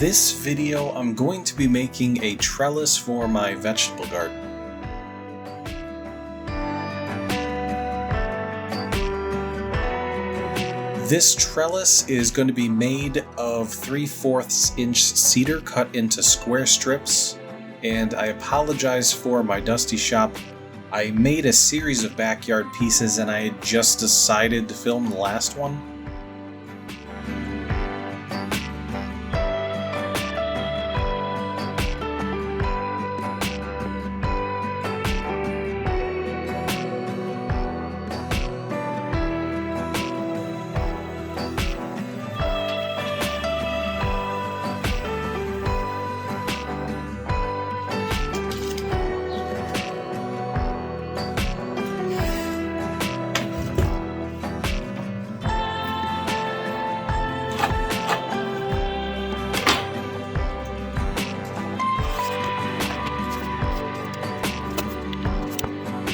this video, I'm going to be making a trellis for my vegetable garden. This trellis is going to be made of 3/4 inch cedar cut into square strips, and I apologize for my dusty shop. I made a series of backyard pieces and I had just decided to film the last one.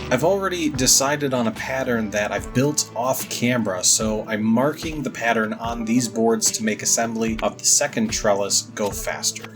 I've already decided on a pattern that I've built off camera, so I'm marking the pattern on these boards to make assembly of the second trellis go faster.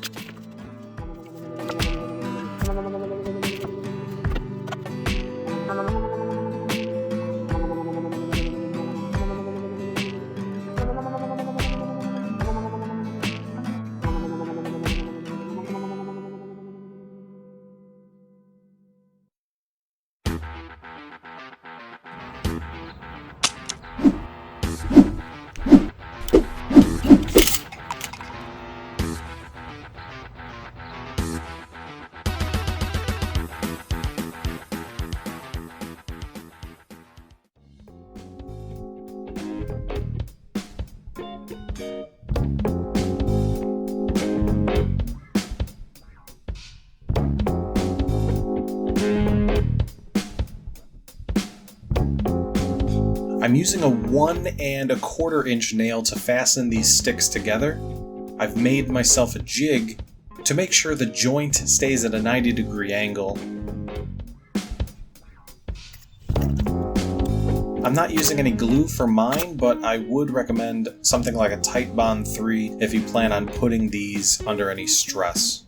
I'm using a 1 1/4 inch nail to fasten these sticks together. I've made myself a jig to make sure the joint stays at a 90-degree angle. I'm not using any glue for mine, but I would recommend something like a Tight Bond 3 if you plan on putting these under any stress.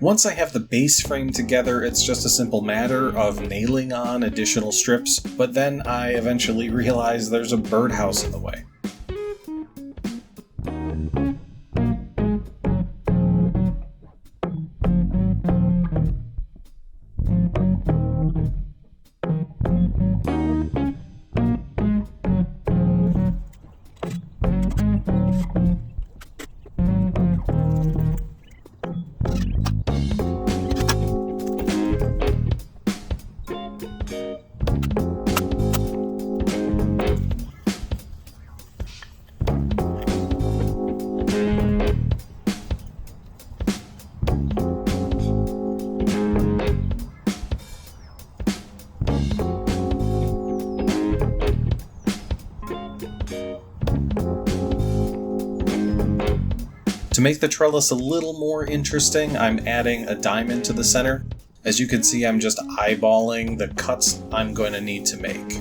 Once I have the base frame together, it's just a simple matter of nailing on additional strips, but then I eventually realize there's a birdhouse in the way. To make the trellis a little more interesting, I'm adding a diamond to the center. As you can see, I'm just eyeballing the cuts I'm going to need to make.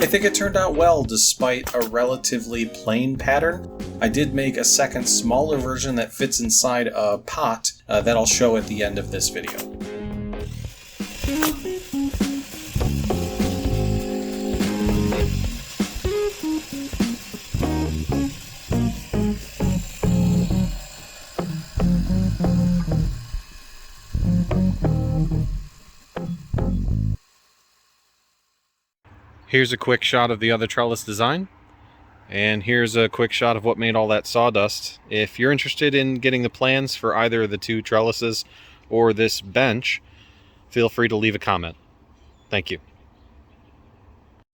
I think it turned out well despite a relatively plain pattern. I did make a second smaller version that fits inside a pot that I'll show at the end of this video. Here's a quick shot of the other trellis design. And here's a quick shot of what made all that sawdust. If you're interested in getting the plans for either of the two trellises or this bench, feel free to leave a comment. Thank you.